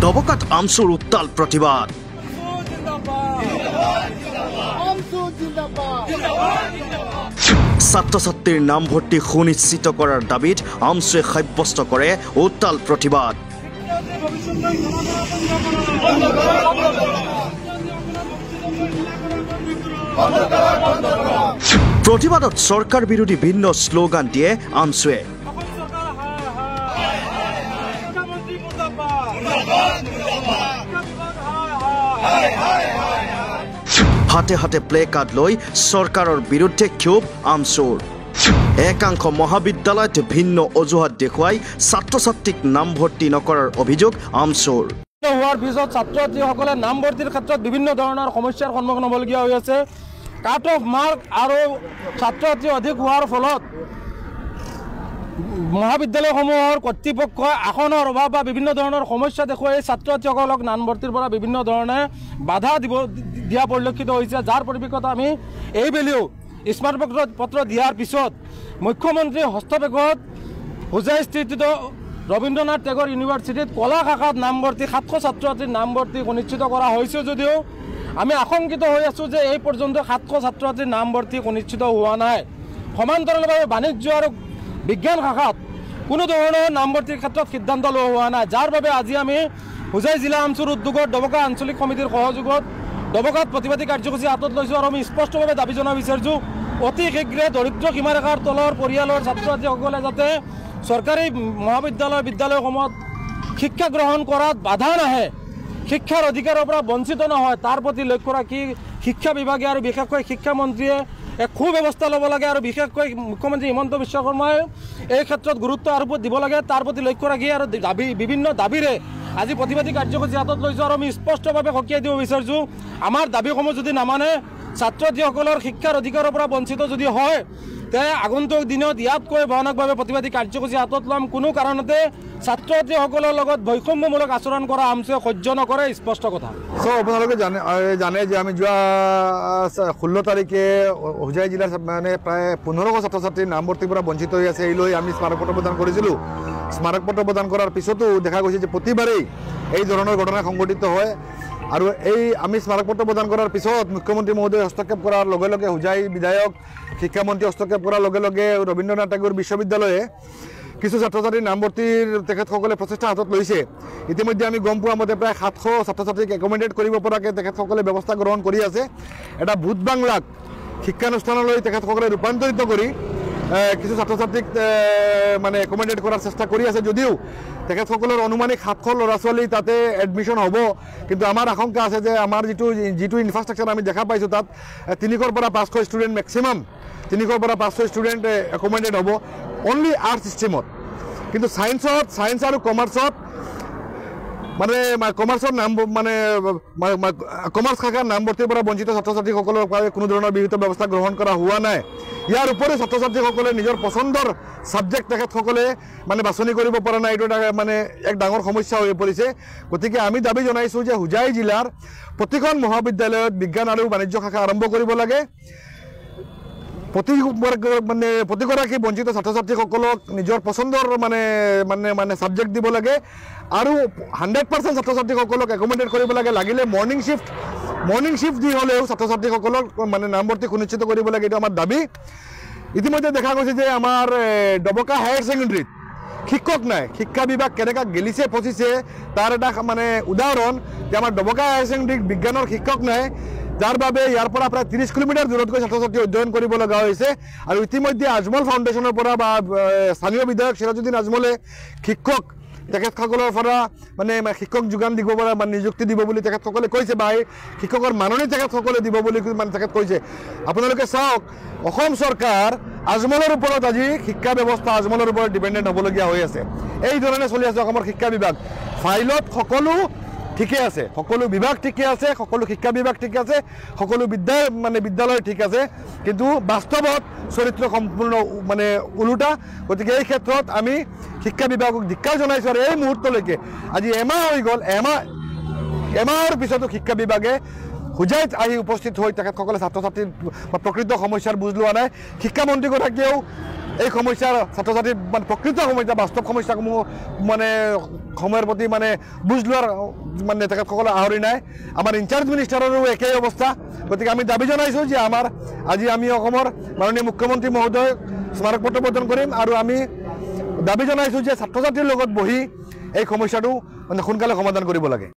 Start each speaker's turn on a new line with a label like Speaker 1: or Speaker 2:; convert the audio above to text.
Speaker 1: দবকাত আমচুৰ উত্তাল প্ৰতিবাদ। ছাত্ৰ ছাত্ৰীৰ নামভৰ্তি সুনিশ্চিত কৰাৰ দাবীত আমচুৱে সাব্যস্ত কৰে উত্তাল প্ৰতিবাদ। প্ৰতিবাদত চৰকাৰ বিৰোধী ভিন্ন শ্লোগান দিয়ে আমচুৱে। হাতে হাতে প্লে কাৰ্ড লৈ চৰকাৰৰ বিৰুদ্ধে ক্ষোভ আমচুৰ। একাংশ মহাবিদ্যালয়ত ভিন্ন অজুহাত দেখুৱাই ছাত্ৰ ছাত্ৰীক নামভৰ্তি নকৰাৰ অভিযোগ আমচুৰ।
Speaker 2: হোৱাৰ পিছত ছাত্ৰ ছাত্ৰীসকলে নামভৰ্তিৰ ক্ষেত্ৰত বিভিন্ন ধৰণৰ সমস্যাৰ সন্মুখীন হ'বলগীয়া হৈ আছে। কাট অফ মাৰ্ক আৰু ছাত্ৰ ছাত্ৰী অধিক হোৱাৰ ফলত মহাবিদ্যালয়সমূহৰ কৰ্তৃপক্ষই আসনৰ অভাৱ বা বিভিন্ন ধৰণৰ সমস্যা দেখুৱাই ছাত্ৰ ছাত্ৰীসকলক নামভৰ্তিৰ পৰা বিভিন্ন ধৰণে বাধা দিয়া পৰিলক্ষিত হৈছে। যাৰ পৰিপ্ৰেক্ষিতত আমি এইবেলিও স্মাৰক পত্ৰ দিয়াৰ পিছত মুখ্যমন্ত্ৰীৰ হস্তক্ষেপত হোজাইস্থিত ৰবীন্দ্ৰনাথ টেগৰ ইউনিভাৰ্চিটিত কলা শাখাত নামভৰ্তি 700 ছাত্ৰ ছাত্ৰীৰ নামভৰ্তি সুনিশ্চিত কৰা হৈছে যদিও আমি আশংকিত হৈ আছোঁ যে এই পৰ্যন্ত 700 ছাত্ৰ ছাত্ৰীৰ নামভৰ্তি সুনিশ্চিত হোৱা নাই। সমান্তৰালভাৱে বাণিজ্য আৰু বিজ্ঞান শাখাত কোনো ধৰণৰ নামভৰ্তিৰ ক্ষেত্ৰত সিদ্ধান্ত লোৱা হোৱা নাই। যাৰ বাবে আজি আমি হোজাই জিলা আমচুৰ উদ্যোগৰ দবকা আঞ্চলিক সমিতিৰ সহযোগত দবকাত প্ৰতিবাদী কাৰ্যসূচী হাতত লৈছোঁ আৰু আমি স্পষ্টভাৱে দাবী জনাব বিচাৰিছোঁ অতি শীঘ্ৰে দৰিদ্ৰ সীমাৰেখাৰ তলৰ পৰিয়ালৰ ছাত্ৰ ছাত্ৰীসকলে যাতে চৰকাৰী মহাবিদ্যালয় বিদ্যালয়সমূহত শিক্ষা গ্ৰহণ কৰাত বাধা নাহে, শিক্ষাৰ অধিকাৰৰ পৰা বঞ্চিত নহয়, তাৰ প্ৰতি লক্ষ্য ৰাখি শিক্ষা বিভাগে আৰু বিশেষকৈ শিক্ষামন্ত্ৰীয়ে এক সুব্যৱস্থা ল'ব লাগে আৰু বিশেষকৈ মুখ্যমন্ত্ৰী হিমন্ত বিশ্ব শৰ্মাই এই ক্ষেত্ৰত গুৰুত্ব আৰোপ দিব লাগে। তাৰ প্ৰতি লক্ষ্য ৰাখি আৰু বিভিন্ন দাবীৰে আজি প্ৰতিবাদী কাৰ্যসূচী হাতত লৈছোঁ আৰু আমি স্পষ্টভাৱে সকীয়াই দিব বিচাৰিছোঁ আমাৰ দাবীসমূহ যদি নামানে ছাত্ৰ ছাত্ৰীসকলৰ শিক্ষাৰ অধিকাৰৰ পৰা বঞ্চিত যদি হয় তে আগন্তুক দিনত ইয়াতকৈ ভয়ানকভাৱে প্ৰতিবাদী কাৰ্যসূচী হাতত ল'ম। কোনো কাৰণতে ছাত্ৰ ছাত্ৰীসকলৰ লগত বৈষম্যমূলক আচৰণ কৰা আমচুৱে সহ্য নকৰে, স্পষ্ট কথা।
Speaker 3: আপোনালোকে জানে যে আমি যোৱা 16 তাৰিখে হোজাই জিলাৰ মানে প্ৰায় 1500 ছাত্ৰ ছাত্ৰীৰ নামভৰ্তিৰ পৰা বঞ্চিত হৈ আছে। এই লৈ আমি স্মাৰক পত্ৰ প্ৰদান কৰিছিলোঁ। স্মাৰক পত্ৰ প্ৰদান কৰাৰ পিছতো দেখা গৈছে যে প্ৰতিবাৰেই এই ধৰণৰ ঘটনা সংঘটিত হয় আৰু এই আমি স্মাৰক পত্ৰ প্ৰদান কৰাৰ পিছত মুখ্যমন্ত্ৰী মহোদয়ে হস্তক্ষেপ কৰাৰ লগে লগে হোজাই বিধায়ক শিক্ষামন্ত্ৰী হস্তক্ষেপ কৰাৰ লগে লগে ৰবীন্দ্ৰনাথ টেগোৰ বিশ্ববিদ্যালয়ে কিছু ছাত্ৰ ছাত্ৰীৰ নামভৰ্তিৰ তেখেতসকলে প্ৰচেষ্টা হাতত লৈছে। ইতিমধ্যে আমি গম পোৱা মতে প্ৰায় 700 ছাত্ৰ ছাত্ৰীক একমডেট কৰিব পৰাকৈ তেখেতসকলে ব্যৱস্থা গ্ৰহণ কৰি আছে। এটা ভূত বাংলাক শিক্ষানুষ্ঠানলৈ তেখেতসকলে ৰূপান্তৰিত কৰি কিছু ছাত্ৰ ছাত্ৰীক মানে একমডেট কৰাৰ চেষ্টা কৰি আছে যদিও তেখেতসকলৰ অনুমানিক 700 ল'ৰা ছোৱালী তাতে এডমিশ্যন হ'ব। কিন্তু আমাৰ আশংকা আছে যে আমাৰ যিটো ইনফ্ৰাষ্ট্ৰাকচাৰ আমি দেখা পাইছোঁ তাত 300 পৰা 500 ষ্টুডেণ্ট মেক্সিমাম 300 পৰা 500 ষ্টুডেণ্ট একমডেট হ'ব অনলি আৰ্টছ ষ্ট্ৰীমত। কিন্তু ছায়েন্স আৰু কমাৰ্চত মানে কমাৰ্চৰ নাম মানে কমাৰ্চ শাখাৰ নামভৰ্তিৰ পৰা বঞ্চিত ছাত্ৰ ছাত্ৰীসকলৰ বাবে কোনো ধৰণৰ বিহিত ব্যৱস্থা গ্ৰহণ কৰা হোৱা নাই। ইয়াৰ উপৰিও ছাত্ৰ ছাত্ৰীসকলে নিজৰ পচন্দৰ ছাবজেক্ট তেখেতসকলে মানে বাছনি কৰিব পৰা নাই। এইটো এটা মানে এক ডাঙৰ সমস্যা হৈ পৰিছে। গতিকে আমি দাবী জনাইছোঁ যে হোজাই জিলাৰ প্ৰতিখন মহাবিদ্যালয়ত বিজ্ঞান আৰু বাণিজ্য শাখা আৰম্ভ কৰিব লাগে। প্ৰতিগৰাকী বঞ্চিত ছাত্ৰ ছাত্ৰীসকলক নিজৰ পচন্দৰ মানে ছাবজেক্ট দিব লাগে আৰু 100% ছাত্ৰ ছাত্ৰীসকলক একমডেট কৰিব লাগে। লাগিলে মৰ্ণিং শ্বিফ্ট দি হ'লেও ছাত্ৰ ছাত্ৰীসকলক মানে নামভৰ্তি সুনিশ্চিত কৰিব লাগে, এইটো আমাৰ দাবী। ইতিমধ্যে দেখা গৈছে যে আমাৰ দবকা হায়াৰ ছেকেণ্ডেৰীত শিক্ষক নাই। শিক্ষা বিভাগ কেনেকৈ গেলিছে ফচিছে তাৰ এটা মানে উদাহৰণ যে আমাৰ দবকা হায়াৰ ছেকেণ্ডেৰীত বিজ্ঞানৰ শিক্ষক নাই, যাৰ বাবে ইয়াৰ পৰা প্ৰায় 30 কিলোমিটাৰ দূৰত গৈ ছাত্ৰ ছাত্ৰী অধ্যয়ন কৰিব লগা হৈছে। আৰু ইতিমধ্যে আজমল ফাউণ্ডেশ্যনৰ পৰা বা স্থানীয় বিধায়ক সিৰাজুদ্দিন আজমলে শিক্ষক তেখেতসকলৰ পৰা মানে শিক্ষক যোগান দিব পৰা মানে নিযুক্তি দিব বুলি তেখেতসকলে কৈছে বা শিক্ষকৰ মাননি তেখেতসকলে দিব বুলি মানে তেখেত কৈছে। আপোনালোকে চাওক অসম চৰকাৰ আজমলৰ ওপৰত আজি শিক্ষা ব্যৱস্থা আজমলৰ ওপৰত ডিপেণ্ডেণ্ট হ'বলগীয়া হৈ আছে। এই ধৰণে চলি আছে অসমৰ শিক্ষা বিভাগ। ফাইলত সকলো ঠিকে আছে, সকলো বিভাগ ঠিকে আছে, সকলো শিক্ষা বিভাগ ঠিক আছে, সকলো বিদ্যালয় ঠিক আছে, কিন্তু বাস্তৱত চৰিত্ৰ সম্পূৰ্ণ মানে ওলোটা। গতিকে এই ক্ষেত্ৰত আমি শিক্ষা বিভাগক ধিক্কাৰ জনাইছোঁ আৰু এই মুহূৰ্তলৈকে আজি এমাহ হৈ গ'ল, এমাহৰ পিছতো শিক্ষা বিভাগে হোজাইত আহি উপস্থিত হৈ তেখেতসকলে ছাত্ৰ ছাত্ৰীৰ প্ৰকৃত সমস্যাৰ বুজ লোৱা নাই। শিক্ষামন্ত্ৰীগৰাকীয়েও এই সমস্যাৰ ছাত্ৰ ছাত্ৰীৰ মানে প্ৰকৃত সমস্যা বাস্তৱ সমস্যাসমূহ মানে সময়ৰ প্ৰতি মানে বুজ লোৱাৰ মানে তেখেতসকলে আহৰি নাই আমাৰ ইনচাৰ্জ মিনিষ্টাৰৰো একেই অৱস্থা গতিকে আমি দাবী জনাইছোঁ যে আজি আমি অসমৰ মাননীয় মুখ্যমন্ত্ৰী মহোদয়ক স্মাৰক পত্ৰ প্ৰদান কৰিম আৰু আমি দাবী জনাইছোঁ যে ছাত্ৰ ছাত্ৰীৰ লগত বহি এই সমস্যাটো মানে সোনকালে সমাধান কৰিব লাগে